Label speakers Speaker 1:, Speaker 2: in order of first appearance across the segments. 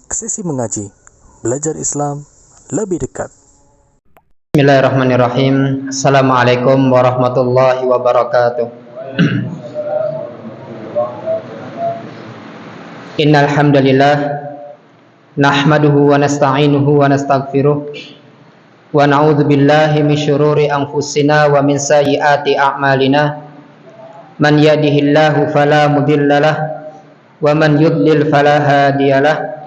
Speaker 1: Sesi mengaji, belajar Islam lebih dekat.
Speaker 2: Bismillahirrahmanirrahim. Assalamualaikum warahmatullahi wabarakatuh. Innal hamdalillah nahmaduhu wa nasta'inuhu wa nastaghfiruh wa na'udzu billahi min syururi anfusina wa min sayyiati a'malina. Man yahdihillahu fala mudhillalah wa man yudlil fala hadiyalah.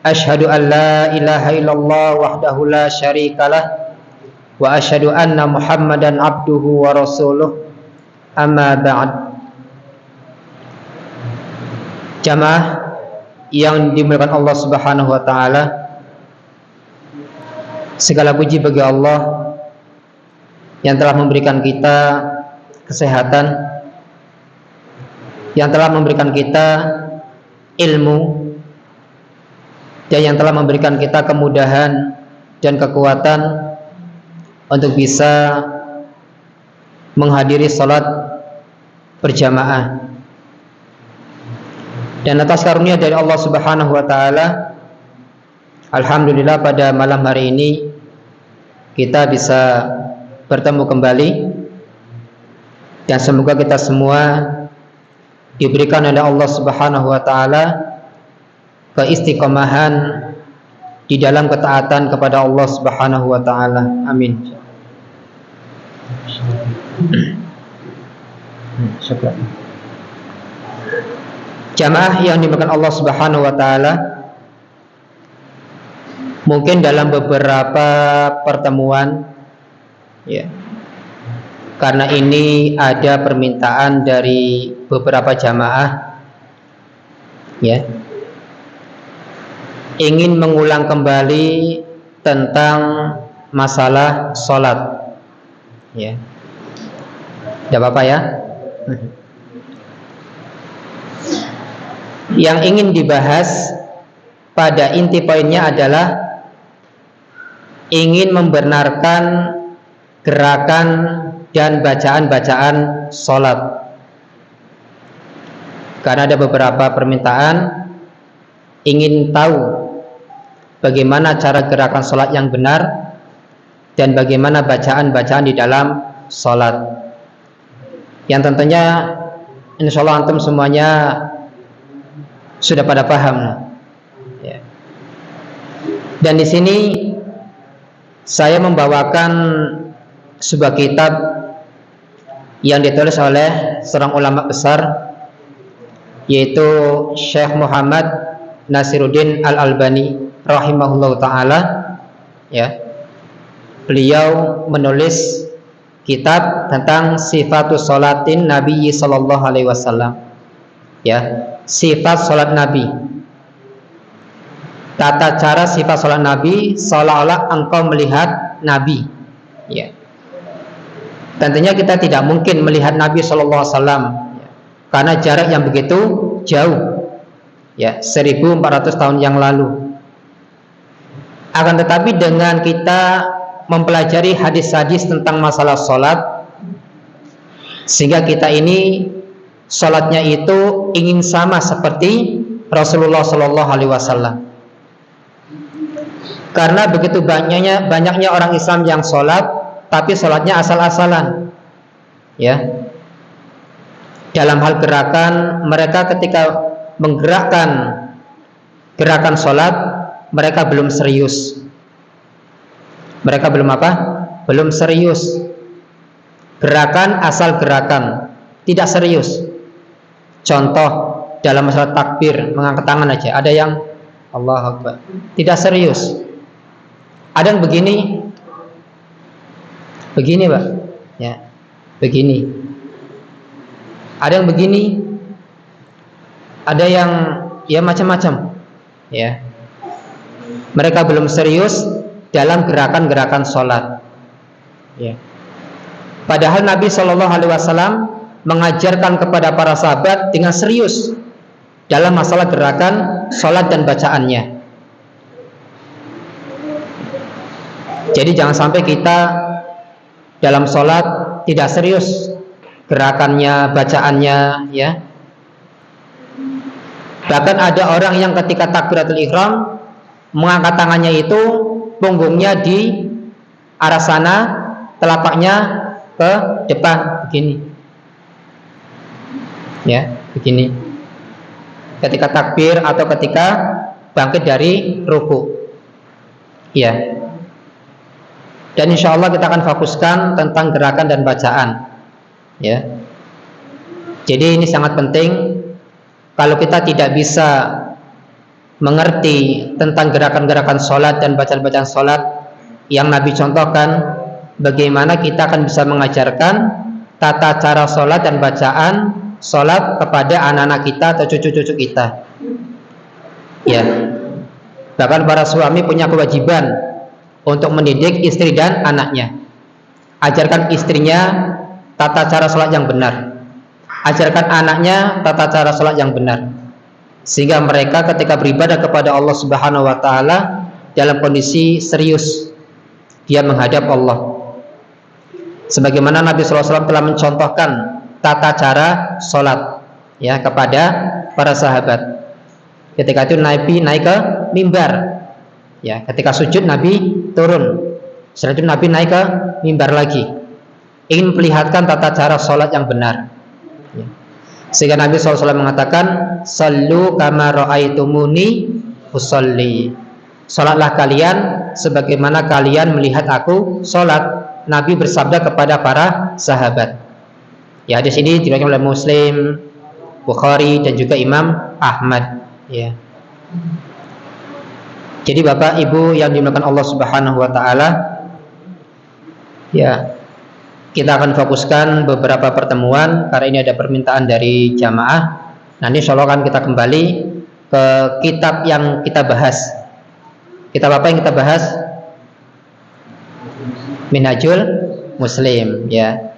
Speaker 2: Asyhadu an la ilaha illallah wahdahu la syarikalah wa asyhadu anna Muhammadan abduhu wa rasuluh. Amma ba'd. Jamaah yang dimuliakan Allah Subhanahu wa taala, segala puji bagi Allah yang telah memberikan kita kesehatan, yang telah memberikan kita ilmu, dan yang telah memberikan kita kemudahan dan kekuatan untuk bisa menghadiri salat berjamaah. Dan atas karunia dari Allah Subhanahu wa taala, alhamdulillah pada malam hari ini kita bisa bertemu kembali, dan semoga kita semua diberikan oleh Allah Subhanahu wa taala keistiqomahan di dalam ketaatan kepada Allah Subhanahu wa taala. Amin. Syukur. Jamaah yang dimuliakan Allah Subhanahu wa taala, mungkin dalam beberapa pertemuan ya, karena ini ada permintaan dari beberapa jamaah ya, ingin mengulang kembali tentang masalah sholat ya. Tidak apa-apa ya. Yang ingin dibahas pada inti poinnya adalah ingin membenarkan gerakan dan bacaan-bacaan sholat, karena ada beberapa permintaan ingin tahu bagaimana cara gerakan sholat yang benar dan bagaimana bacaan-bacaan di dalam sholat, yang tentunya insya Allah antum semuanya sudah pada paham ya. Dan di sini saya membawakan sebuah kitab yang ditulis oleh seorang ulama besar, yaitu Syekh Muhammad Nasiruddin Al-Albani rahimahullah ta'ala ya. Beliau menulis kitab tentang sifatus sholatin Nabi sallallahu alaihi wasallam ya, sifat sholat Nabi, tata cara sifat sholat Nabi seolah-olah engkau melihat Nabi ya. Tentunya kita tidak mungkin melihat Nabi sallallahu alaihi wasallam ya, karena jarak yang begitu jauh ya, 1400 tahun yang lalu. Akan tetapi dengan kita mempelajari hadis-hadis tentang masalah sholat, sehingga kita ini sholatnya itu ingin sama seperti Rasulullah Sallallahu Alaihi Wasallam. Karena begitu banyaknya orang Islam yang sholat, tapi sholatnya asal-asalan ya. Dalam hal gerakan, mereka ketika menggerakkan gerakan sholat, mereka belum serius. Mereka belum apa? Belum serius. Gerakan asal gerakan, tidak serius. Contoh dalam masalah takbir, mengangkat tangan aja, ada yang Allahu Akbar, tidak serius. Ada yang begini, Pak ya, begini. Ada yang begini, ada yang ya macam-macam ya. Mereka belum serius dalam gerakan-gerakan sholat ya. Padahal Nabi Shallallahu Alaihi Wasallam mengajarkan kepada para sahabat dengan serius dalam masalah gerakan sholat dan bacaannya. Jadi jangan sampai kita dalam sholat tidak serius gerakannya, bacaannya ya. Bahkan ada orang yang ketika takbiratul ihram mengangkat tangannya itu punggungnya di arah sana, telapaknya ke depan begini. Ya, begini. Ketika takbir atau ketika bangkit dari ruku. Ya. Dan insya Allah kita akan fokuskan tentang gerakan dan bacaan. Ya. Jadi ini sangat penting. Kalau kita tidak bisa mengerti tentang gerakan-gerakan sholat dan bacaan-bacaan sholat yang Nabi contohkan, bagaimana kita akan bisa mengajarkan tata cara sholat dan bacaan sholat kepada anak-anak kita atau cucu-cucu kita. Ya. Bahkan para suami punya kewajiban untuk mendidik istri dan anaknya. Ajarkan istrinya tata cara sholat yang benar. Ajarkan anaknya tata cara sholat yang benar, sehingga mereka ketika beribadah kepada Allah Subhanahu wa Ta'ala dalam kondisi serius, dia menghadap Allah. Sebagaimana Nabi SAW telah mencontohkan tata cara sholat, ya, kepada para sahabat. Ketika itu Nabi naik ke mimbar, ya, ketika sujud Nabi turun, setelah itu Nabi naik ke mimbar lagi, ingin memperlihatkan tata cara sholat yang benar. Sehingga Nabi SAW mengatakan, sallu kama ra'aitumuni usolli. Salatlah kalian sebagaimana kalian melihat aku salat. Nabi bersabda kepada para sahabat. Ya, hadis ini diriwayatkan oleh Muslim, Bukhari dan juga Imam Ahmad. Ya. Jadi Bapak Ibu yang dimuliakan Allah Subhanahu wa Ta'ala, ya, kita akan fokuskan beberapa pertemuan karena ini ada permintaan dari jamaah. Nanti insya Allah akan kita kembali ke kitab yang kita bahas. Kitab apa yang kita bahas? Minhajul Muslim, ya.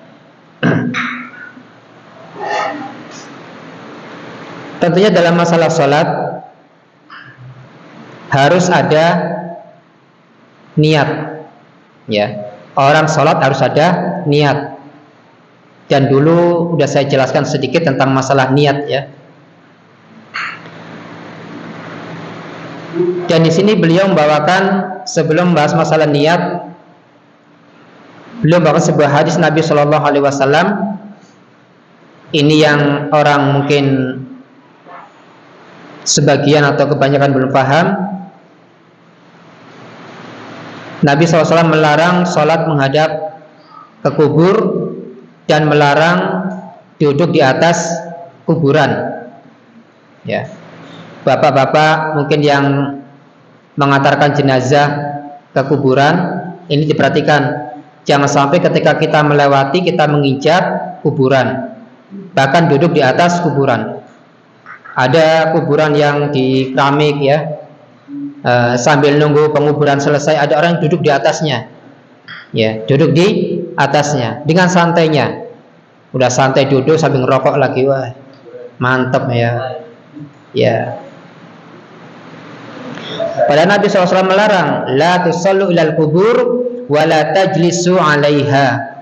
Speaker 2: Tentunya dalam masalah sholat harus ada niat, ya. Orang sholat harus ada niat. Dan dulu sudah saya jelaskan sedikit tentang masalah niat, ya. Dan di sini beliau membawakan, sebelum membahas masalah niat, beliau membawakan sebuah hadis Nabi Shallallahu Alaihi Wasallam. Ini yang orang mungkin sebagian atau kebanyakan belum paham. Nabi SAW melarang sholat menghadap ke kubur dan melarang duduk di atas kuburan. Ya, bapak-bapak mungkin yang mengantarkan jenazah ke kuburan, ini diperhatikan, jangan sampai ketika kita melewati kita menginjak kuburan, bahkan duduk di atas kuburan. Ada kuburan yang di keramik, ya. Sambil nunggu penguburan selesai ada orang duduk di atasnya, ya, duduk di atasnya dengan santainya, udah santai duduk sambil ngerokok lagi, wah mantep, ya, ya. Padahal Nabi SAW melarang, la tusallu ilal kubur wa la tajlisu alaiha.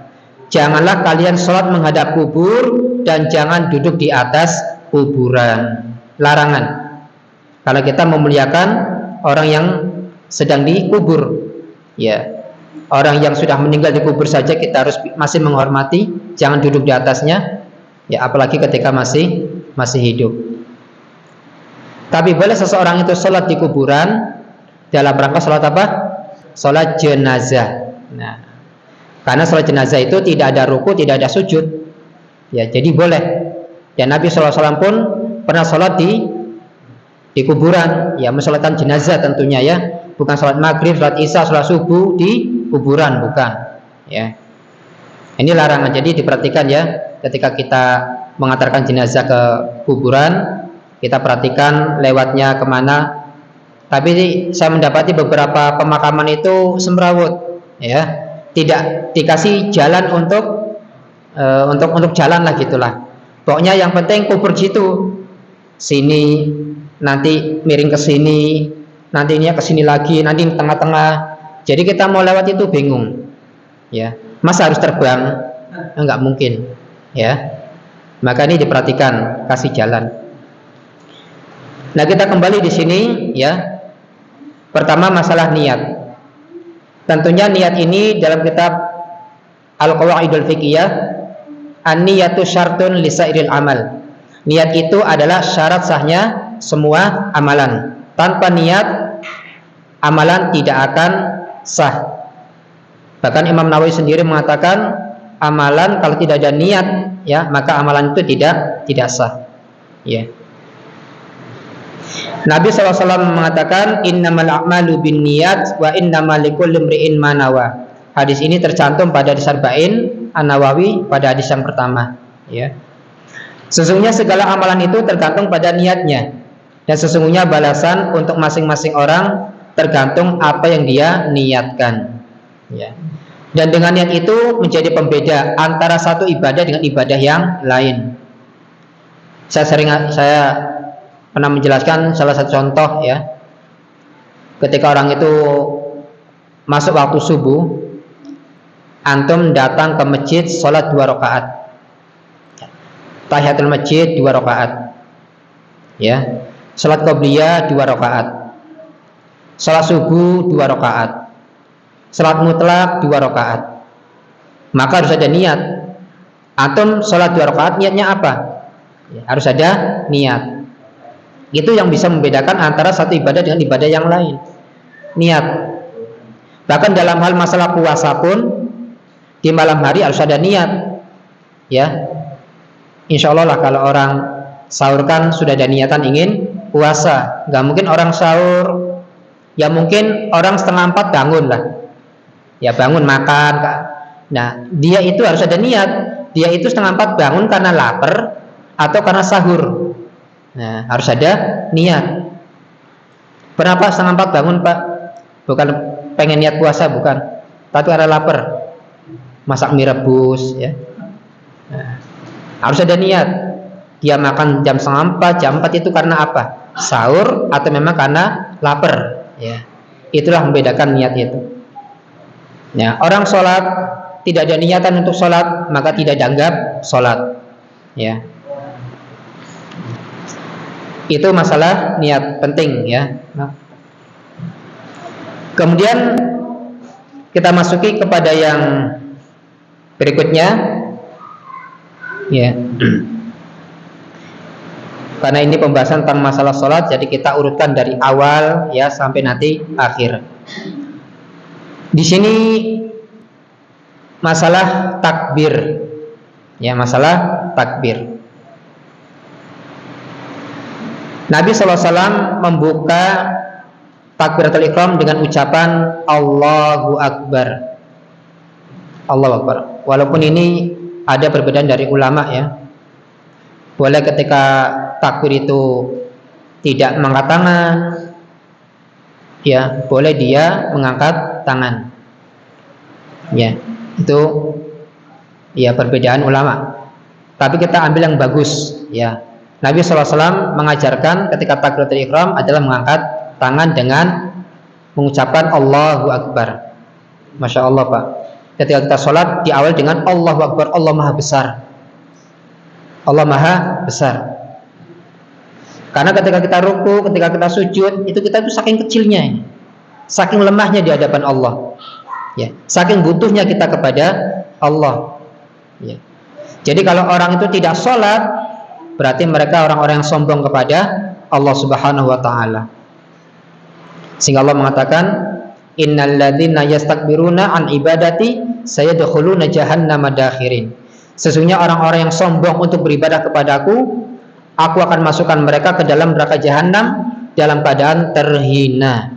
Speaker 2: Janganlah kalian sholat menghadap kubur dan jangan duduk di atas kuburan. Larangan. Kalau kita memuliakan orang yang sedang dikubur, ya, orang yang sudah meninggal dikubur saja kita harus masih menghormati, jangan duduk di atasnya, ya, apalagi ketika masih hidup. Tapi boleh seseorang itu sholat di kuburan dalam rangka sholat apa? Sholat jenazah. Nah, karena sholat jenazah itu tidak ada ruku, tidak ada sujud, ya, jadi boleh. Dan Nabi SAW pun pernah sholat di kuburan, ya, mensolatkan jenazah tentunya, ya, bukan sholat maghrib, sholat isya, sholat subuh di kuburan, bukan, ya. Ini larangan, jadi diperhatikan, ya, ketika kita mengantarkan jenazah ke kuburan, kita perhatikan lewatnya kemana. Tapi saya mendapati beberapa pemakaman itu semrawut, ya, tidak dikasih jalan untuk jalan lah, gitulah. Pokoknya yang penting kubur situ, sini nanti miring ke sini, nanti ini ke sini lagi, nanti di tengah-tengah. Jadi kita mau lewat itu bingung, ya. Masa harus terbang? Enggak mungkin, ya. Maka ini diperhatikan, kasih jalan. Nah, kita kembali di sini ya. Pertama masalah niat. Tentunya niat ini dalam kitab Al-Qawaidul Fiqhiyah, an-niyatu syartun lisairil amal. Niat itu adalah syarat sahnya semua amalan. Tanpa niat, amalan tidak akan sah. Bahkan Imam Nawawi sendiri mengatakan, amalan kalau tidak ada niat, ya, maka amalan itu tidak sah. Ya. Nabi SAW mengatakan, innamal a'malu binniyat wa innamal likulli imri'in ma nawa. Hadis ini tercantum pada hadis Arba'in An-Nawawi pada hadis yang pertama. Ya. Sesungguhnya segala amalan itu tergantung pada niatnya, dan sesungguhnya balasan untuk masing-masing orang tergantung apa yang dia niatkan. Ya. Dan dengan niat itu menjadi pembeda antara satu ibadah dengan ibadah yang lain. Saya pernah menjelaskan salah satu contoh ya. Ketika orang itu masuk waktu subuh, antum datang ke masjid sholat 2 rakaat, tahiyatul masjid 2 rakaat, ya, sholat qobliyah 2 rakaat, sholat subuh 2 rakaat, sholat mutlak 2 rakaat. Maka harus ada niat. Antum sholat 2 rakaat, niatnya apa? Ya, harus ada niat. Itu yang bisa membedakan antara satu ibadah dengan ibadah yang lain. Niat. Bahkan dalam hal masalah puasa pun, di malam hari harus ada niat. Ya, insya Allah lah kalau orang sahur kan sudah ada niatan ingin puasa. Gak mungkin orang sahur, ya mungkin orang 3:30 bangun lah. Ya bangun makan. Nah, dia itu harus ada niat. Dia itu 3:30 bangun karena lapar atau karena sahur. Nah, harus ada niat. Kenapa 3:30 bangun, Pak? Bukan pengen niat puasa, bukan, tapi karena lapar, masak mie rebus, ya. Nah, harus ada niat. Dia makan jam 3:30, jam 4 itu karena apa? Sahur atau memang karena lapar, ya. Itulah membedakan niat itu. Nah, orang sholat tidak ada niatan untuk sholat, maka tidak dianggap sholat, ya. Itu masalah niat, penting ya. Nah, kemudian kita masuki kepada yang berikutnya, ya. Karena ini pembahasan tentang masalah sholat, jadi kita urutkan dari awal ya sampai nanti akhir. Di sini masalah takbir, ya, masalah takbir. Nabi SAW membuka takbiratul ihram dengan ucapan Allahu Akbar. Allahu Akbar. Walaupun ini ada perbedaan dari ulama ya. Boleh ketika takbir itu tidak mengangkat tangan, ya, boleh dia mengangkat tangan. Ya, itu ya perbedaan ulama. Tapi kita ambil yang bagus, ya. Nabi SAW mengajarkan ketika takbiratul ihram adalah mengangkat tangan dengan mengucapkan Allahu Akbar. Masya Allah, Pak. Ketika kita sholat di awal dengan Allahu Akbar, Allah Maha Besar. Allah Maha Besar. Karena ketika kita ruku, ketika kita sujud, itu kita itu saking kecilnya, saking lemahnya di hadapan Allah, ya, saking butuhnya kita kepada Allah, ya. Jadi kalau orang itu tidak sholat, berarti mereka orang-orang yang sombong kepada Allah Subhanahu wa taala. Sehingga Allah mengatakan, innal ladzina yastakbiruna an ibadati sayadkhuluna jahannama dakhirin. Sesungguhnya orang-orang yang sombong untuk beribadah kepadaku, aku akan masukkan mereka ke dalam neraka jahanam dalam keadaan terhina.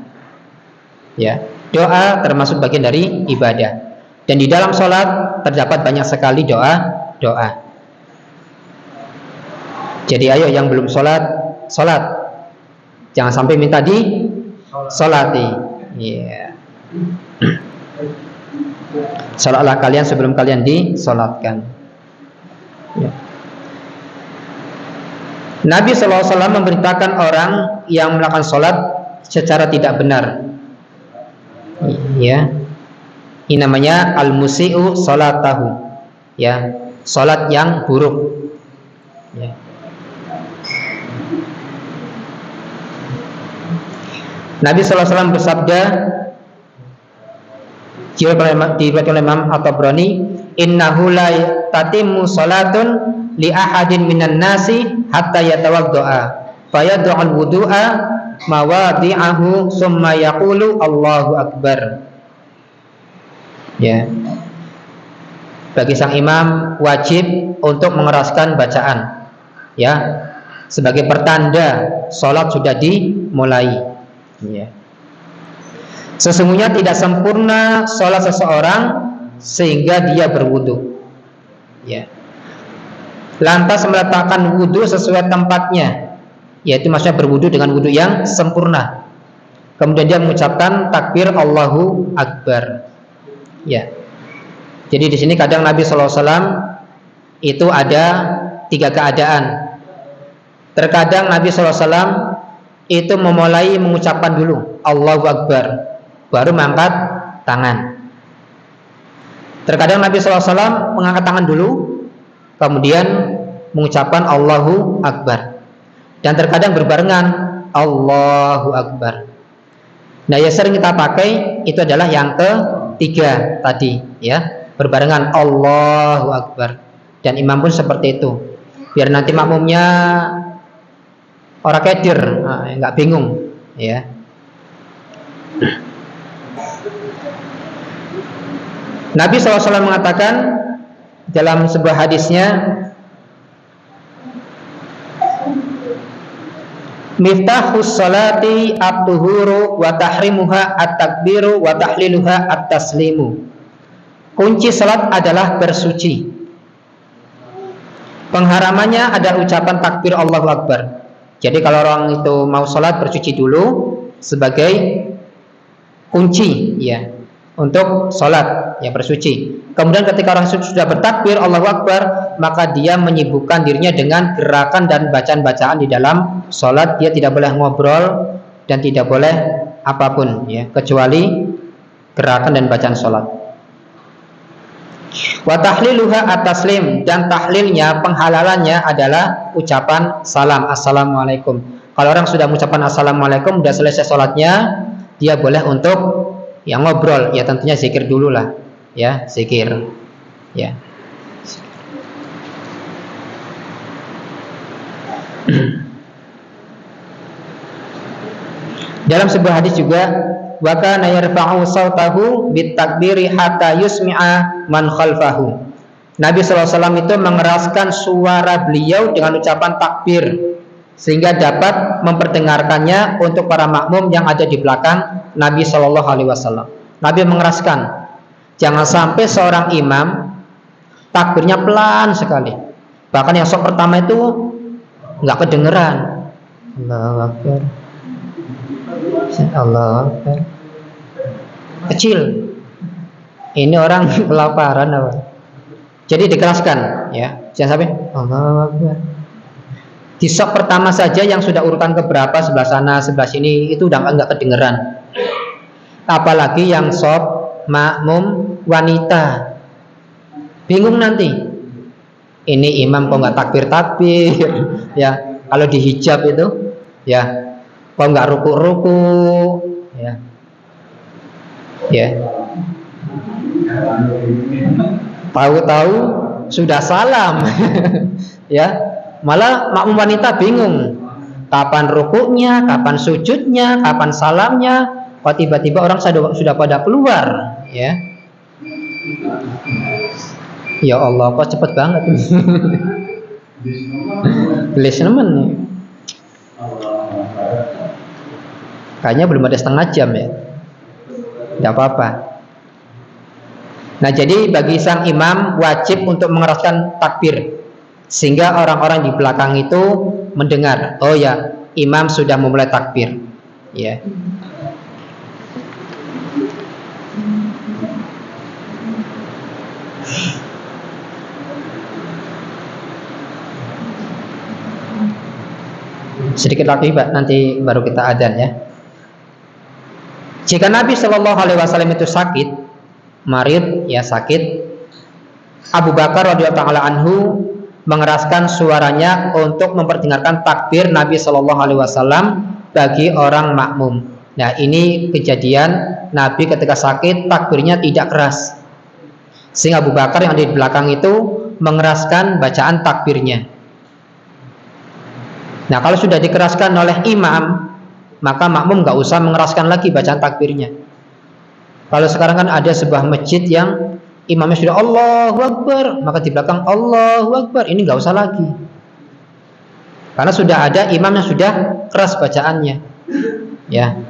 Speaker 2: Ya, doa termasuk bagian dari ibadah. Dan di dalam sholat terdapat banyak sekali doa. Jadi ayo yang belum sholat, sholat. Jangan sampai minta di sholati. Yeah. Sholatlah kalian sebelum kalian disolatkan. Yeah. Nabi SAW memerintahkan orang yang melakukan sholat secara tidak benar. Ya, ini namanya al-musi'u sholatahu. Ya, sholat yang buruk. Ya. Nabi SAW bersabda, diriwayatkan oleh Imam At-Tabrani, innahu la tatimmu salatun li ahadin minan nasi hatta yatawadda'a fayad'al wudu'a mawadi'ahu summa yaqulu Allahu Akbar. Ya. Bagi sang imam wajib untuk mengeraskan bacaan, ya, sebagai pertanda sholat sudah dimulai. Ya. Sesungguhnya tidak sempurna sholat seseorang sehingga dia berwudu. Ya. Lantas meletakkan wudu sesuai tempatnya, yaitu maksudnya berwudu dengan wudu yang sempurna. Kemudian dia mengucapkan takbir Allahu Akbar. Ya. Jadi di sini kadang Nabi SAW itu ada 3 keadaan. Terkadang Nabi SAW itu memulai mengucapkan dulu Allahu Akbar, baru mengangkat tangan. Terkadang Nabi SAW mengangkat tangan dulu, kemudian mengucapkan Allahu Akbar. Dan terkadang berbarengan Allahu Akbar. Nah, yang sering kita pakai itu adalah yang ketiga tadi, ya, berbarengan Allahu Akbar. Dan imam pun seperti itu, biar nanti makmumnya orang kedir, nggak bingung, ya. Nabi SAW mengatakan dalam sebuah hadisnya, miftahus salati at-tuhuru wa tahrimuha at-takbiru wa tahliluha at-taslimu. Kunci salat adalah bersuci. Pengharamannya ada ucapan takbir Allahu Akbar. Jadi kalau orang itu mau salat bersuci dulu sebagai kunci, ya, untuk salat, ya, bersuci. Kemudian ketika orang sudah bertakbir Allahu Akbar, maka dia menyibukkan dirinya dengan gerakan dan bacaan-bacaan di dalam salat. Dia tidak boleh ngobrol dan tidak boleh apapun, ya, kecuali gerakan dan bacaan salat. Wa tahliluha at-taslim, dan tahlilnya, penghalalannya adalah ucapan salam, assalamualaikum. Kalau orang sudah mengucapkan assalamualaikum, sudah selesai salatnya, dia boleh untuk yang ngobrol, ya, tentunya zikir dulu lah, ya, zikir, ya. Dalam sebuah hadis juga, wa kana yarfa'u sautahu bitakbiri hatta yusmi'a man khalfahu. Nabi SAW itu mengeraskan suara beliau dengan ucapan takbir sehingga dapat memperdengarkannya untuk para makmum yang ada di belakang Nabi SAW. Nabi mengeraskan, jangan sampai seorang imam takbirnya pelan sekali, bahkan yang sok pertama itu nggak kedengeran. Allahu Akbar, Allahu Akbar, kecil. Ini orang kelaparan apa? Jadi dikeraskan, ya, jangan sampai Allahu Akbar. Di sok pertama saja yang sudah urutan keberapa, sebelah sana, sebelah sini, itu udah nggak kedengeran. Apalagi yang sok makmum wanita, bingung nanti. Ini imam kok nggak takbir, ya. Kalau di hijab itu, ya, kok nggak ruku-ruku, ya, ya. Tahu-tahu sudah salam, ya. Malah makmum wanita bingung, kapan rukuknya, kapan sujudnya, kapan salamnya. Kok tiba-tiba orang sudah pada keluar, ya. Ya Allah, kok cepet banget. Gelis nemen nih. Kayaknya belum ada setengah jam, ya. Tidak apa-apa. Nah, jadi bagi sang imam wajib untuk mengeraskan takbir sehingga orang-orang di belakang itu mendengar, oh ya, imam sudah memulai takbir, ya. Sedikit lagi, Pak, nanti baru kita adzan, ya. Jika Nabi SAW itu sakit, marid, ya, sakit, Abu Bakar radhiyallahu anhu mengeraskan suaranya untuk memperdengarkan takbir Nabi SAW bagi orang makmum. Nah, ini kejadian Nabi ketika sakit takbirnya tidak keras, sehingga Abu Bakar yang ada di belakang itu mengeraskan bacaan takbirnya. Nah, kalau sudah dikeraskan oleh imam, maka makmum nggak usah mengeraskan lagi bacaan takbirnya. Kalau sekarang kan ada sebuah masjid yang imamnya sudah Allahu Akbar, maka di belakang Allahu Akbar, ini nggak usah lagi, karena sudah ada imam yang sudah keras bacaannya. Ya,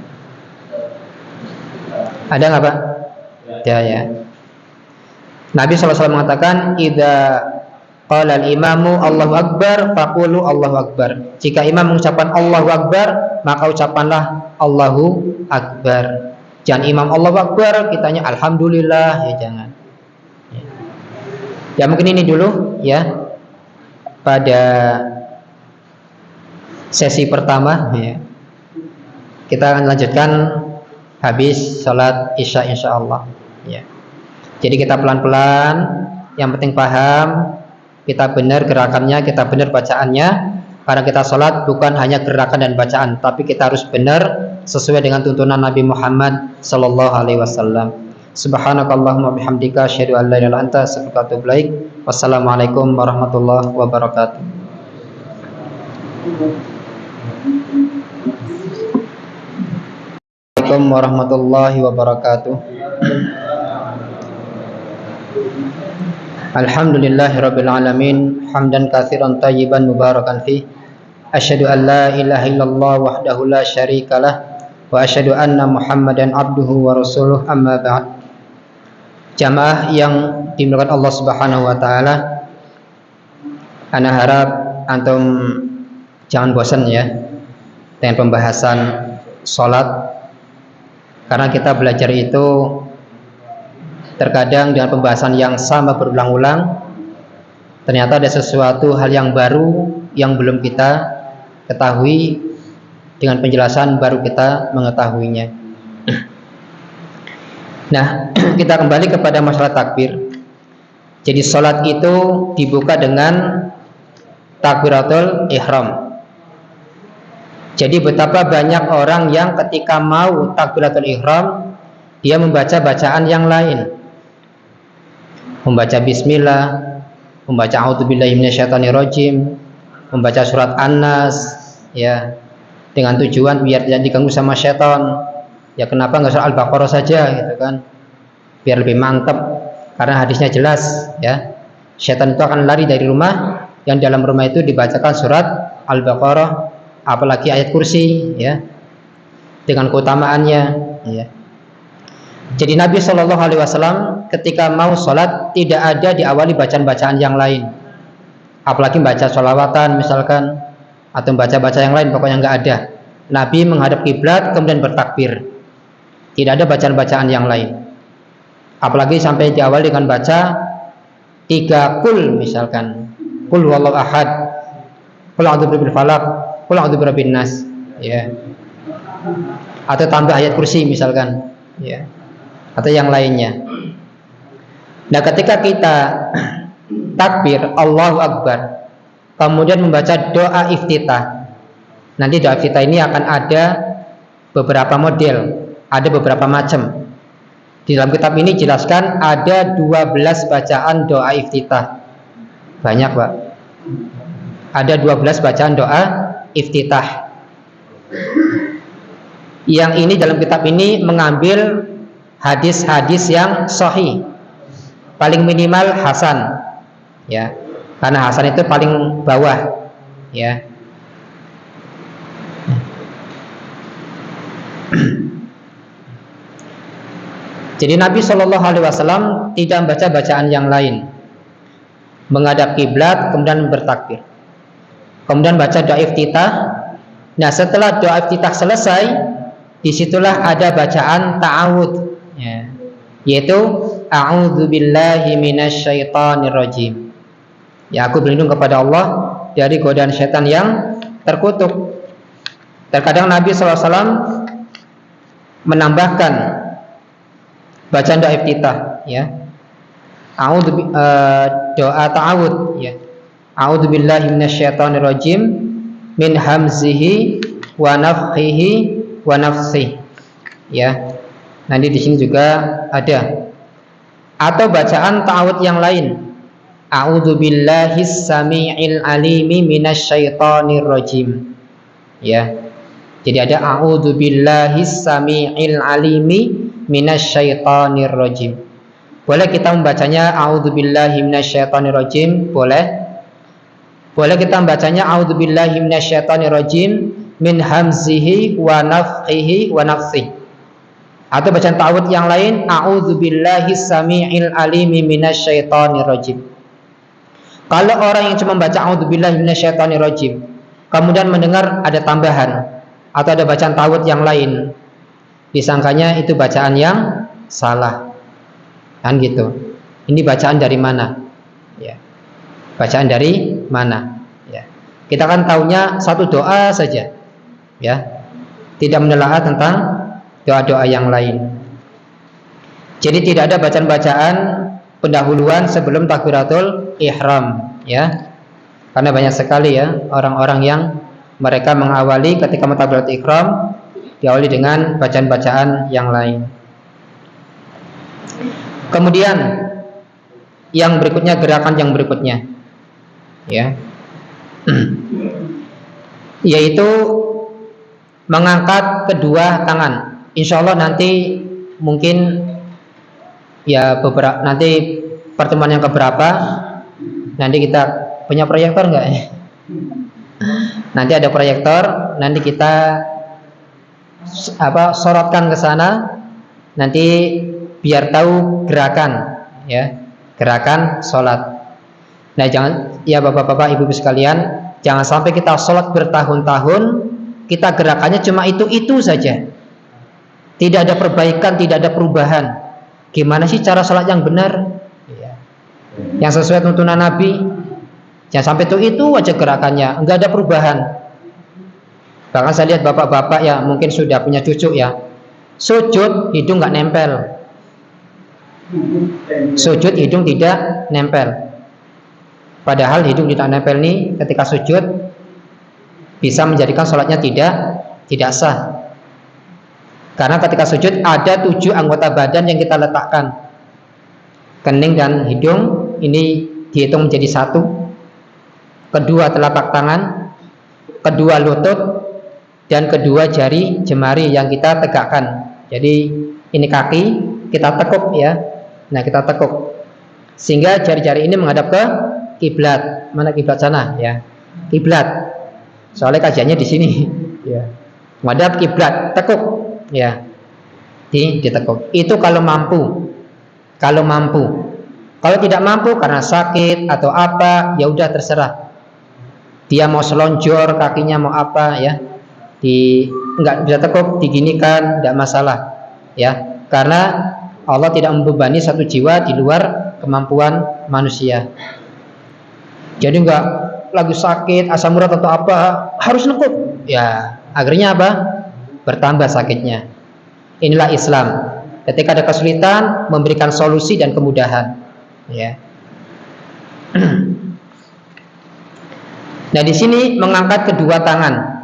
Speaker 2: ada nggak Pak? Ya. Nabi SAW mengatakan, idza qala al-imamu Allahu Akbar faqulu Allahu Akbar. Jika imam mengucapkan Allahu Akbar, maka ucapkanlah Allahu Akbar. Jangan imam Allahu Akbar kitanya Alhamdulillah, ya jangan. Ya mungkin ini dulu ya pada sesi pertama ya. Kita akan lanjutkan habis sholat isya insyaallah ya. Jadi kita pelan-pelan, yang penting paham, kita benar gerakannya, kita benar bacaannya. Karena kita sholat bukan hanya gerakan dan bacaan, tapi kita harus benar sesuai dengan tuntunan Nabi Muhammad sallallahu alaihi wasallam. Subhanakallahumma bihamdika asyhadu an la ilaha illa anta astaghfiruka wa atubu ilaik. Wassalamualaikum warahmatullahi wabarakatuh. Assalamualaikum warahmatullahi wabarakatuh. Alhamdulillahirabbil alamin, hamdan katsiran thayyiban mubarakan fi. Asyhadu an la ilaha illallah wahdahu la syarikalah wa asyhadu anna Muhammadan abduhu wa rasuluh, amma ba'd. Jamaah yang dimuliakan Allah Subhanahu wa taala, ana harap antum jangan bosan ya dengan pembahasan salat, karena kita belajar itu terkadang dengan pembahasan yang sama berulang-ulang, ternyata ada sesuatu hal yang baru yang belum kita ketahui, dengan penjelasan baru kita mengetahuinya. Nah, kita kembali kepada masalah takbir. Jadi sholat itu dibuka dengan takbiratul ihram. Jadi betapa banyak orang yang ketika mau takbiratul ihram, dia membaca bacaan yang lain, membaca bismillah, membaca a'udzubillahi minasyaitonirrajim, membaca surat An-Nas ya, dengan tujuan biar tidak diganggu sama syaitan. Ya kenapa nggak surat Al-Baqarah saja gitu kan, biar lebih mantap, karena hadisnya jelas ya, syaitan itu akan lari dari rumah yang dalam rumah itu dibacakan surat Al-Baqarah, apalagi ayat kursi ya, dengan keutamaannya ya. Jadi Nabi Shallallahu Alaihi Wasallam ketika mau sholat tidak ada diawali bacaan-bacaan yang lain, apalagi baca sholawatan misalkan, atau baca-baca yang lain, pokoknya nggak ada. Nabi menghadap kiblat kemudian bertakbir, tidak ada bacaan-bacaan yang lain, apalagi sampai diawali dengan baca 3 kul misalkan, kul huwallahu ahad, kul a'udzu birabbil falaq, kul a'udzu birabbin nas ya, atau tambah ayat kursi misalkan ya, atau yang lainnya. Nah, ketika kita takbir Allahu Akbar, kemudian membaca doa iftitah. Nanti doa iftitah ini akan ada beberapa model, ada beberapa macam. Di dalam kitab ini jelaskan ada 12 bacaan doa iftitah. Banyak Pak. Ada 12 bacaan doa iftitah. Yang ini dalam kitab ini mengambil hadis-hadis yang sahih, paling minimal hasan ya, karena hasan itu paling bawah ya. Jadi Nabi Shallallahu Alaihi Wasallam tidak membaca bacaan yang lain, menghadap kiblat kemudian bertakbir, kemudian baca doa iftitah. Nah, setelah doa iftitah selesai, disitulah ada bacaan ta'awud ya, yaitu a'udzubillahi minasyaitonirrajim. Ya, aku berlindung kepada Allah dari godaan syaitan yang terkutuk. Terkadang Nabi SAW menambahkan bacaan doa iftitah ya, doa ta'awud ya, a'udzubillahi minasyaitonirrajim min hamzihi wa nafthihi wa nafsihi. ya. Nanti di sini juga ada. Atau bacaan ta'awudz yang lain. A'udzubillahis samii'il alimi minasyaitonir rajim. Ya. Jadi ada a'udzubillahis samii'il alimi minasyaitonir rajim. Boleh kita membacanya a'udzubillahi minasyaitonir rajim, boleh. Boleh kita membacanya a'udzubillahi minasyaitonir rajim min hamzihi wa nafthihi wa nafsihi. Atau bacaan ta'awudz yang lain a'udzubillahis samii'il alimi minasyaitonir rajim. Kalau orang yang cuma baca a'udzubillahi minasyaitonir rajim kemudian mendengar ada tambahan atau ada bacaan ta'awudz yang lain, disangkanya itu bacaan yang salah. Kan gitu. Ini bacaan dari mana? Ya. Bacaan dari mana? Ya. Kita kan taunya satu doa saja. Ya. Tidak menelaah tentang doa-doa yang lain. Jadi tidak ada bacaan-bacaan pendahuluan sebelum takbiratul ihram, ya. Karena banyak sekali ya orang-orang yang mereka mengawali ketika takbiratul ihram diawali dengan bacaan-bacaan yang lain. Kemudian yang berikutnya, gerakan yang berikutnya, ya, yaitu mengangkat kedua tangan. Insya Allah nanti mungkin ya nanti pertemuan yang keberapa nanti kita punya proyektor nggak ya? Nanti ada proyektor, nanti kita sorotkan ke sana, nanti biar tahu gerakan, ya, gerakan sholat. Nah, jangan, ya bapak-bapak, ibu-ibu sekalian, jangan sampai kita sholat bertahun-tahun, kita gerakannya cuma itu saja, tidak ada perbaikan, tidak ada perubahan. Gimana sih cara sholat yang benar, yang sesuai tuntunan Nabi? Jangan sampai itu aja gerakannya, enggak ada perubahan. Bahkan saya lihat bapak-bapak ya mungkin sudah punya cucu ya, sujud hidung nggak nempel. Sujud hidung tidak nempel. Padahal hidung tidak nempel nih ketika sujud bisa menjadikan sholatnya tidak sah. Karena ketika sujud ada 7 anggota badan yang kita letakkan. Kening dan hidung ini dihitung menjadi 1. Kedua telapak tangan, kedua lutut, dan kedua jari jemari yang kita tegakkan. Jadi ini kaki kita tekuk ya. Nah, kita tekuk sehingga jari-jari ini menghadap ke kiblat. Mana kiblat sana ya? Kiblat. Soalnya kajiannya di sini ya. Menghadap kiblat, tekuk ya. Ditekuk. Itu kalau mampu. Kalau mampu. Kalau tidak mampu karena sakit atau apa, ya udah terserah. Dia mau selonjor, kakinya mau apa ya? Enggak bisa tekuk, diginikan, enggak masalah ya. Karena Allah tidak membebani satu jiwa di luar kemampuan manusia. Jadi enggak lagi sakit, asam urat atau apa, harus nekuk. Ya, akhirnya apa? Bertambah sakitnya. Inilah Islam. Ketika ada kesulitan, memberikan solusi dan kemudahan. Ya. Nah, di sini mengangkat kedua tangan.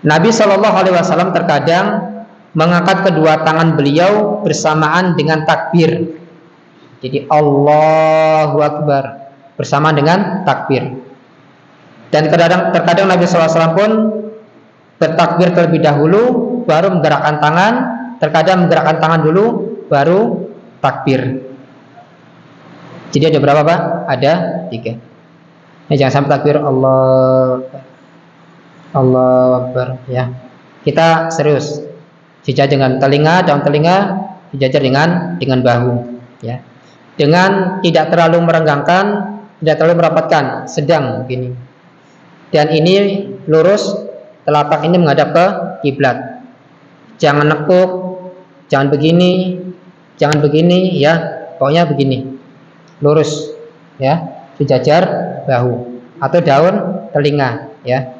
Speaker 2: Nabi SAW terkadang mengangkat kedua tangan beliau bersamaan dengan takbir. Jadi Allahu Akbar bersamaan dengan takbir. Dan terkadang Nabi SAW pun bertakbir terlebih dahulu, baru menggerakkan tangan. Terkadang menggerakkan tangan dulu, baru takbir. Jadi ada berapa Pak? Ada 3. Nah, jangan sampai takbir Allahu Akbar ya. Kita serius. Sejajar dengan telinga, daun telinga sejajar dengan bahu ya. Dengan tidak terlalu merenggangkan, tidak terlalu merapatkan, sedang begini. Dan ini lurus, telapak ini menghadap ke kiblat. Jangan nekuk, jangan begini ya. Pokoknya begini. Lurus ya, sejajar bahu atau daun telinga ya.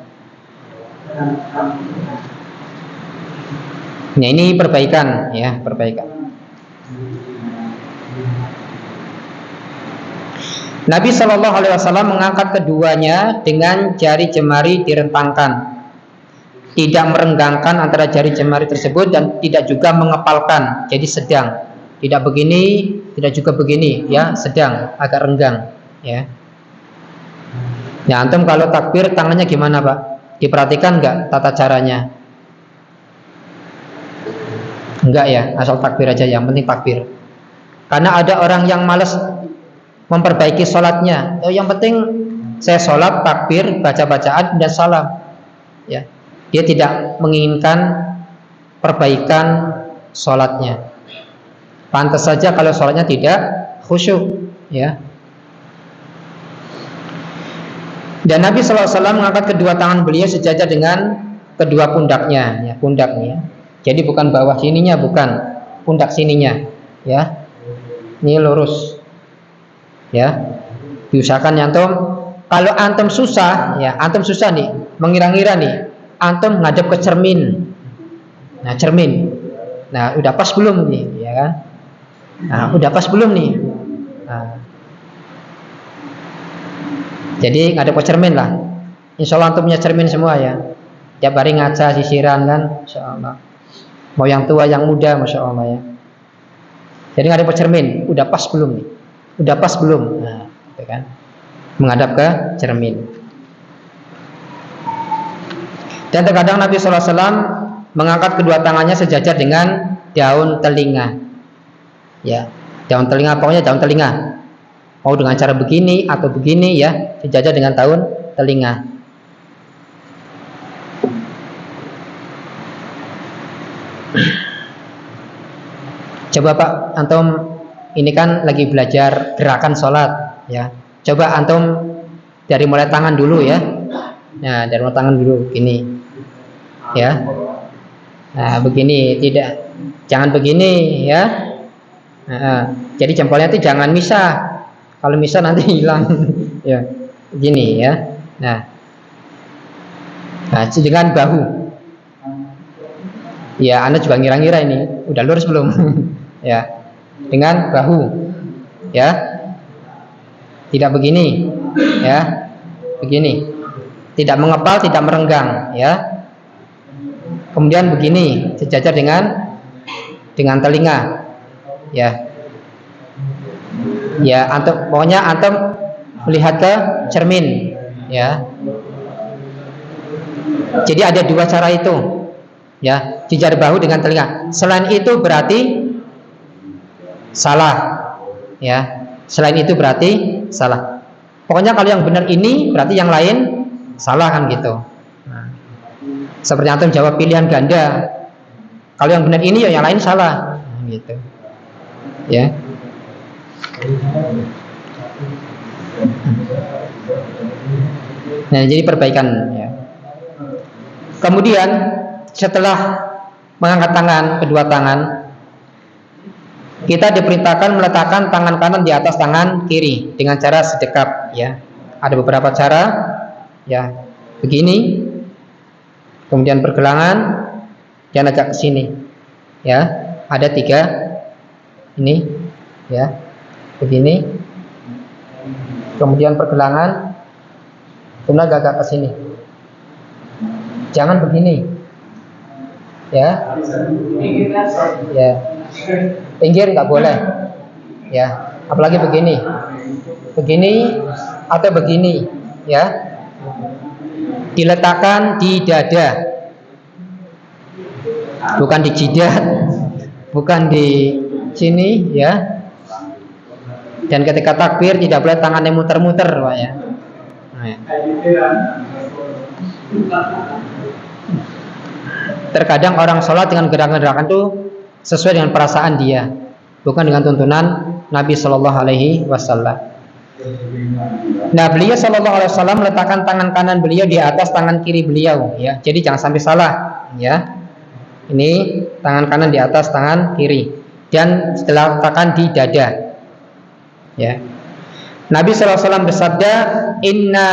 Speaker 2: Nah, ini perbaikan ya, perbaikan. Nabi SAW mengangkat keduanya dengan jari jemari direntangkan. tidak merenggangkan antara jari jemari tersebut dan tidak juga mengepalkan, jadi sedang, tidak begini, tidak juga begini, ya, sedang, agak renggang, ya. Ya, antum kalau takbir tangannya gimana, Pak? Diperhatikan nggak tata caranya? Enggak ya, asal takbir aja, yang penting takbir. Karena ada orang yang malas memperbaiki sholatnya. Oh, yang penting saya sholat, takbir, baca bacaan dan salam. Ya, dia tidak menginginkan perbaikan sholatnya. Pantas saja kalau sholatnya tidak khusyuk, ya. Dan Nabi SAW mengangkat kedua tangan beliau sejajar dengan kedua pundaknya, ya, pundaknya. Jadi bukan bawah sininya, bukan pundak sininya, ya. Ini lurus, ya. Diusahakan antum, kalau antum susah, ya, antum susah nih, mengira-ngira nih, antum ngadep ke cermin. Nah, cermin. Nah, udah pas belum nih, ya kan? Nah, udah pas belum nih? Nah, jadi ngadep ke cermin lah. Insya Allah antum punya cermin semua, ya. Tiap hari ngaca sisiran kan, Insya Allah. Mau yang tua, yang muda, Masya Allah, ya. Jadi ngadep ke cermin, udah pas belum nih? Udah pas belum? Nah, gitu kan? Menghadap ke cermin. Dan terkadang Nabi SAW mengangkat kedua tangannya sejajar dengan daun telinga. Ya, daun telinga, pokoknya daun telinga. Mau dengan cara begini atau begini, ya, sejajar dengan daun telinga. Coba Pak, antum ini kan lagi belajar gerakan sholat, ya. Coba antum dari mulai tangan dulu, ya. Nah, dari mulai tangan dulu, gini, ya. Nah, begini, tidak, jangan begini, ya. Nah, jadi jempolnya itu jangan misah. Kalau misah nanti hilang, ya. Gini, ya. Nah, dengan bahu. Ya, Anda juga ngira-ngira ini udah lurus belum? Ya, dengan bahu, ya. Tidak begini, ya. Begini. Tidak mengepal, tidak merenggang, ya. Kemudian begini, sejajar dengan telinga, ya. Ya, antum, pokoknya antum melihat ke cermin, ya. Jadi ada dua cara itu, ya, sejajar bahu dengan telinga. Selain itu berarti salah, ya. Selain itu berarti salah. Pokoknya kalau yang benar ini berarti yang lain salah, kan gitu. Nah, seperti antum jawab pilihan ganda. Kalau yang benar ini, ya yang lain salah, gitu, ya. Nah, jadi perbaikan, ya. Kemudian setelah mengangkat tangan, kedua tangan, kita diperintahkan meletakkan tangan kanan di atas tangan kiri dengan cara sedekap, ya. Ada beberapa cara, ya. Begini, kemudian pergelangan dan agak ke sini, ya. Ada 3 ini, ya. Begini, kemudian pergelangan, kemudian agak ke sini. Jangan begini, ya. Ya, pinggir nggak boleh, ya. Apalagi begini, atau begini, ya. Diletakkan di dada, bukan di jidat, bukan di sini, ya. Dan ketika takbir tidak boleh tangannya muter-muter, Pak, ya. Nah, terkadang orang sholat dengan gerakan-gerakan itu sesuai dengan perasaan dia, bukan dengan tuntunan Nabi Shallallahu Alaihi Wasallam. Nah, beliau Shallallahu Alaihi Wasallam meletakkan tangan kanan beliau di atas tangan kiri beliau, ya. Jadi jangan sampai salah, ya. Ini tangan kanan di atas tangan kiri dan setelah letakkan di dada, ya. Nabi Shallallahu Alaihi Wasallam bersabda, Inna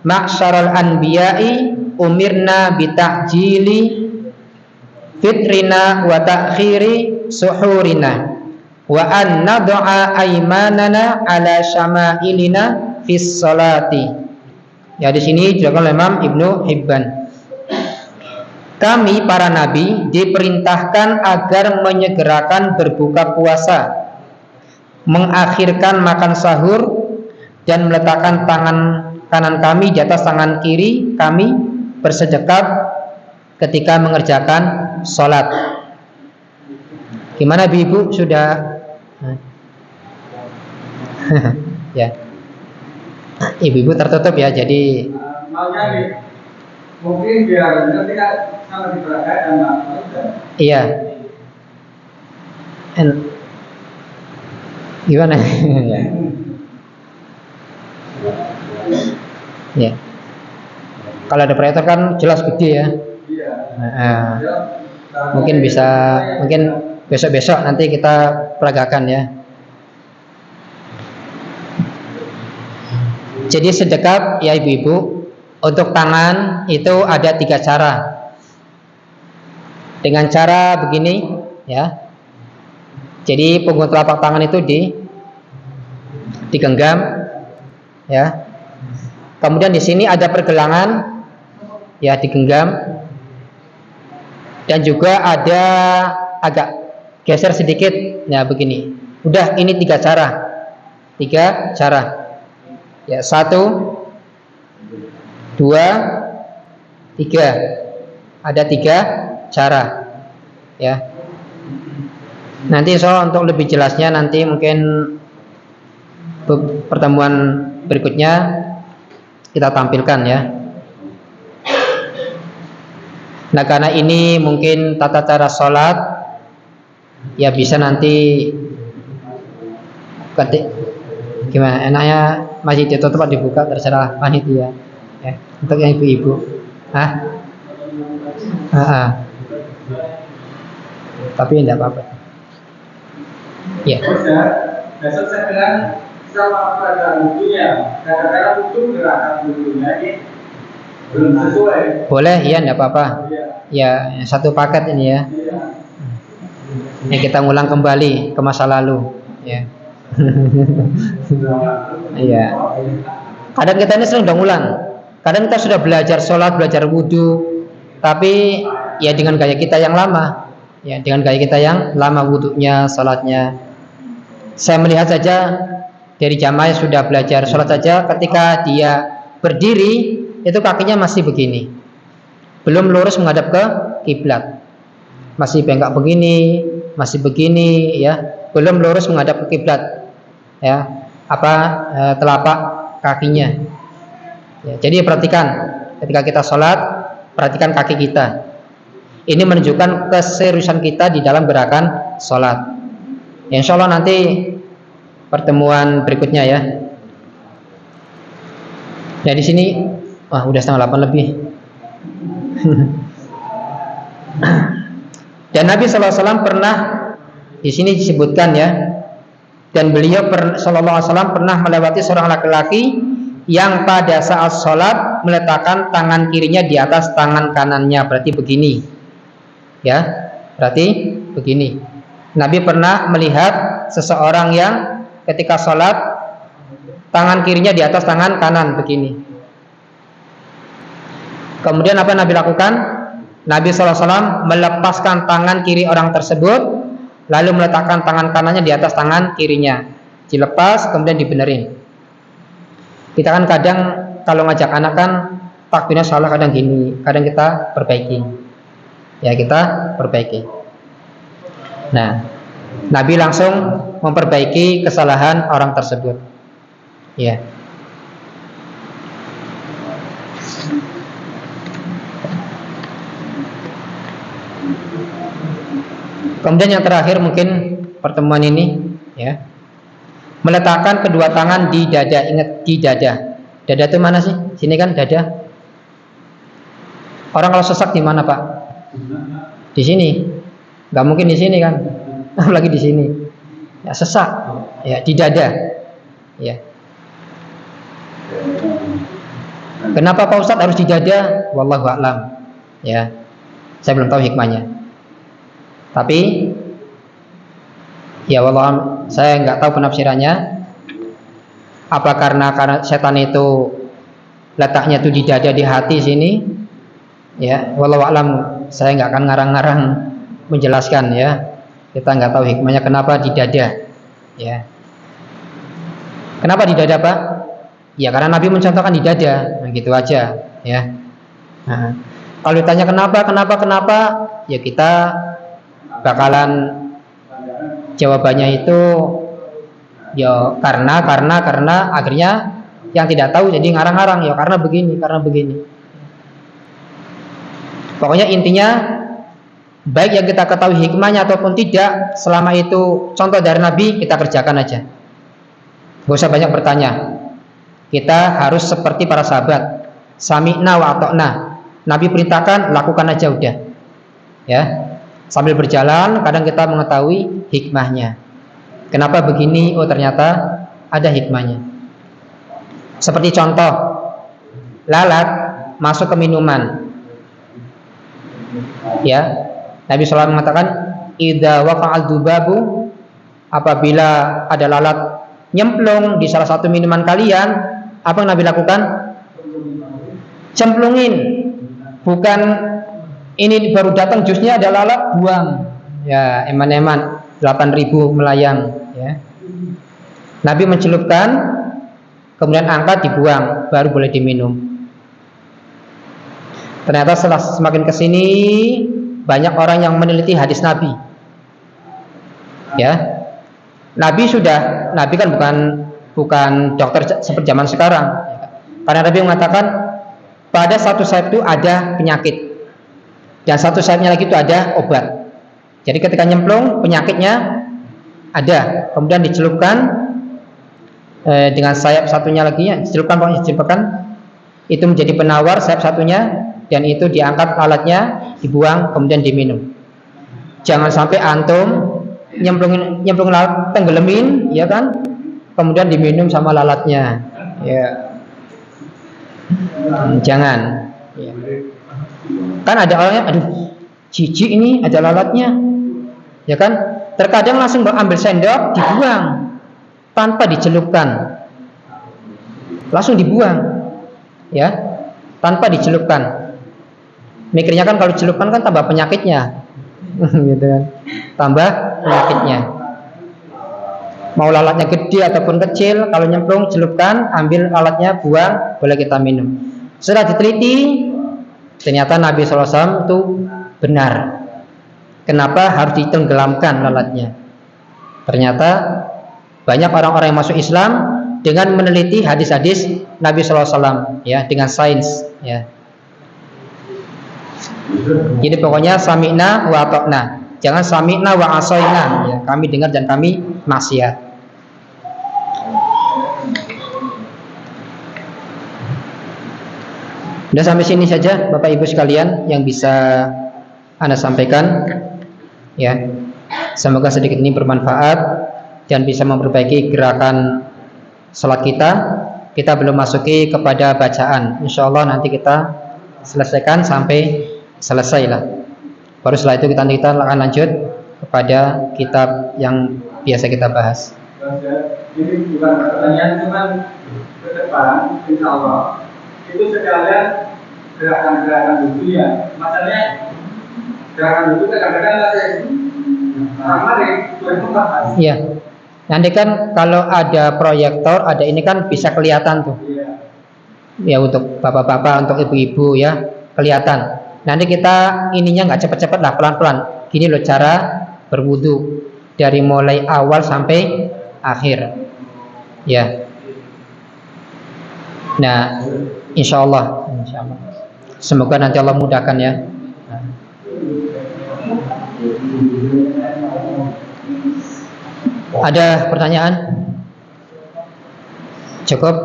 Speaker 2: ma'syaral anbiya'i umirna bita'jili fitrina wa ta'khiri suhurina wa an nad'a aymanana ala syama'ilina fis salati. Ya, di sini juga Imam Ibnu Hibban. kami para nabi diperintahkan agar menyegerakan berbuka puasa, mengakhirkan makan sahur, dan meletakkan tangan kanan kami di atas tangan kiri kami, bersedekap ketika mengerjakan sholat. Gimana ibu sudah? Ya, ibu tertutup ya, jadi
Speaker 3: mungkin biar tidak sangat diperhatikan
Speaker 2: iya. Gimana? Ya. Kalau ada proyektor kan jelas gede ya. Mungkin besok-besok nanti kita peragakan ya. Jadi sedekap ya ibu-ibu, untuk tangan itu ada 3 cara. Dengan cara begini ya. Jadi punggung telapak tangan itu digenggam ya. Kemudian di sini ada pergelangan ya, digenggam. Dan juga ada agak geser sedikit ya, begini. Udah, ini 3 cara. 3 cara. Ya, 1 2 3. Ada 3 cara ya. Nanti untuk lebih jelasnya nanti mungkin pertemuan berikutnya kita tampilkan ya. Nah, karena ini mungkin tata cara sholat ya, bisa nanti gimana enaknya masih ditutup atau dibuka, terserah panitia ya, untuk yang ibu-ibu. Tapi tidak apa-apa ya.
Speaker 3: Besok saya bilang sama pada wudhunya, kadang-kadang wudhu gerakan wudhunya ini belum sesuai.
Speaker 2: Boleh ya, tidak apa-apa ya, satu paket ini ya. Ini kita ngulang kembali ke masa lalu ya. Iya. Kadang kita ini sering ngulang. Kadang kita sudah belajar sholat, belajar wudhu, tapi ya dengan gaya kita yang lama. Ya, dengan gaya kita yang lama wudhunya, sholatnya. Saya melihat saja dari jamaah yang sudah belajar sholat saja, ketika dia berdiri itu kakinya masih begini, belum lurus menghadap ke kiblat, masih bengkak begini, masih begini ya, belum lurus menghadap ke kiblat ya, telapak kakinya ya. Jadi perhatikan ketika kita sholat, perhatikan kaki kita. Ini menunjukkan keseriusan kita di dalam gerakan sholat. Ya, insya Allah nanti pertemuan berikutnya ya. Nah, di sini udah 7:30 lebih. Dan Nabi SAW pernah, di sini disebutkan ya, dan beliau SAW pernah melewati seorang laki-laki yang pada saat sholat meletakkan tangan kirinya di atas tangan kanannya, berarti begini ya, berarti begini. Nabi pernah melihat seseorang yang ketika sholat tangan kirinya di atas tangan kanan begini. Kemudian apa Nabi lakukan? Nabi SAW melepaskan tangan kiri orang tersebut, lalu meletakkan tangan kanannya di atas tangan kirinya, dilepas kemudian dibenerin. Kita kan kadang kalau ngajak anak kan takbirnya salah, kadang gini, kadang kita perbaiki. Ya, kita perbaiki. Nah, Nabi langsung memperbaiki kesalahan orang tersebut. Ya. Kemudian yang terakhir mungkin pertemuan ini ya, meletakkan kedua tangan di dada. Ingat, di dada. Dada itu mana sih? Sini kan dada. Orang kalau sesak di mana, Pak? Di sini. Gak mungkin di sini kan? Apalagi di sini. Ya, sesak. Ya, di dada. Ya. Kenapa Pak Ustadz harus di dada? Wallahu a'lam. Ya. Saya belum tahu hikmahnya. Tapi ya wallah, saya nggak tahu penafsirannya. Apa karena setan itu letaknya itu di dada, di hati sini? Ya, wallahu a'lam. saya nggak akan ngarang-ngarang menjelaskan ya. Kita nggak tahu hikmahnya kenapa di dada. Ya. Kenapa di dada, Pak? Ya karena Nabi mencontohkan di dada, gitu aja. Ya. Nah, kalau ditanya kenapa, ya kita bakalan jawabannya itu ya karena akhirnya yang tidak tahu jadi ngarang-ngarang ya karena begini. Pokoknya intinya baik yang kita ketahui hikmahnya ataupun tidak, selama itu contoh dari Nabi kita kerjakan aja. Gak usah banyak bertanya. Kita harus seperti para sahabat, sami'na wa ata'na. Nabi perintahkan, lakukan aja udah. Ya. Sambil berjalan kadang kita mengetahui hikmahnya. Kenapa begini? Oh ternyata ada hikmahnya. Seperti contoh, lalat masuk ke minuman. Ya, Nabi SAW mengatakan, idza waqa'al dubabu, apabila ada lalat nyemplung di salah satu minuman kalian, apa yang Nabi lakukan? Cemplungin. Bukan ini baru datang jusnya ada lalat, buang. Ya, eman-eman 8.000 melayang. Ya. Nabi mencelupkan, kemudian angkat dibuang, baru boleh diminum. Ternyata setelah semakin kesini banyak orang yang meneliti hadis Nabi. Ya, Nabi kan bukan dokter seperti zaman sekarang. Karena Nabi mengatakan pada satu sayap itu ada penyakit dan satu sayapnya lagi itu ada obat. Jadi ketika nyemplung penyakitnya ada, kemudian dicelupkan dengan sayap satunya lagi, dicelupkan itu menjadi penawar sayap satunya. Dan itu diangkat alatnya, dibuang, kemudian diminum. Jangan sampai antum nyemplung lalat, tenggelamin, ya kan? Kemudian diminum sama lalatnya. Ya. Jangan. Ya. Kan ada orangnya, aduh, jijik ini ada lalatnya, ya kan? Terkadang langsung ambil sendok, dibuang tanpa dicelupkan, langsung dibuang, ya, tanpa dicelupkan. Mikirnya kan kalau dicelupkan kan tambah penyakitnya, gitu kan? Tambah penyakitnya. Mau lalatnya gede ataupun kecil, kalau nyemplung celupkan, ambil alatnya, buang, boleh kita minum. Setelah diteliti, ternyata Nabi SAW itu benar. Kenapa harus ditenggelamkan lalatnya? Ternyata banyak orang-orang yang masuk Islam dengan meneliti hadis-hadis Nabi SAW, ya, dengan sains, ya. Jadi pokoknya sami'na wa ata'na. Jangan sami'na wa asoina, ya, kami dengar dan kami maksiat. Sudah sampai sini saja Bapak Ibu sekalian yang bisa Anda sampaikan. Ya. Semoga sedikit ini bermanfaat dan bisa memperbaiki gerakan salat kita. Kita belum masuki kepada bacaan. Insyaallah nanti kita selesaikan sampai selesai lah. Baru setelah itu kita akan lanjut kepada kitab yang biasa kita bahas.
Speaker 3: Ini bukan pertanyaan, cuman ke depan, insya Allah itu sekalian gerakan-gerakan dulu ya. Masalahnya gerakan dulu kadang-kadang ramai itu bahas.
Speaker 2: Iya. Nanti kan kalau ada proyektor, ada ini kan bisa kelihatan tuh.
Speaker 3: Iya.
Speaker 2: Ya untuk bapak-bapak, untuk ibu-ibu ya kelihatan. Nanti kita ininya nggak cepet-cepet lah, pelan-pelan. Gini loh cara berwudu dari mulai awal sampai akhir. Ya. Nah, insya Allah. Semoga nanti Allah mudahkan ya. Ada pertanyaan? Cukup?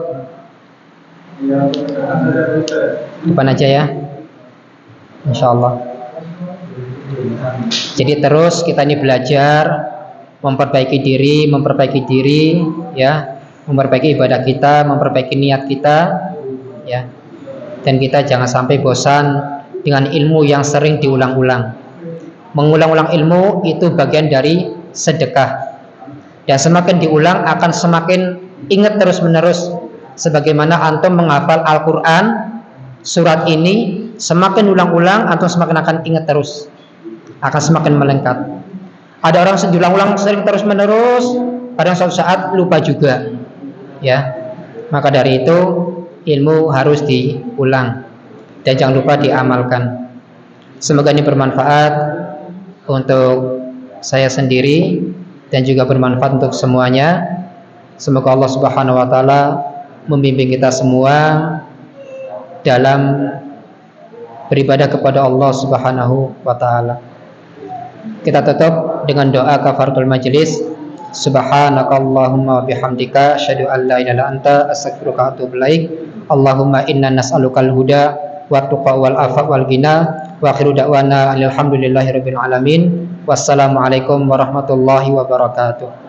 Speaker 2: Depan aja ya. Insya Allah. Jadi terus kita ini belajar memperbaiki diri, ya, memperbaiki ibadah kita, memperbaiki niat kita, ya. Dan kita jangan sampai bosan dengan ilmu yang sering diulang-ulang. Mengulang-ulang ilmu itu bagian dari sedekah. Dan semakin diulang akan semakin ingat terus-menerus. Sebagaimana antum menghafal Al-Quran, surat ini semakin ulang-ulang antum semakin akan ingat terus, akan semakin melengkap. Ada orang diulang-ulang sering terus menerus, kadang suatu saat lupa juga, ya. Maka dari itu ilmu harus diulang dan jangan lupa diamalkan. Semoga ini bermanfaat untuk saya sendiri dan juga bermanfaat untuk semuanya. Semoga Allah Subhanahu wa taala membimbing kita semua dalam beribadah kepada Allah Subhanahu wa taala. Kita tutup dengan doa kafaratul majelis. Subhanakallahumma wa bihamdika asyhadu an la ilaha illa anta astaghfiruka wa atubu ilaik. Allahumma inna nas'alukal huda wa tuqa wal afa wal ghina wa akhiru da'wana alhamdulillahi rabbil alamin. Wassalamualaikum warahmatullahi wabarakatuh.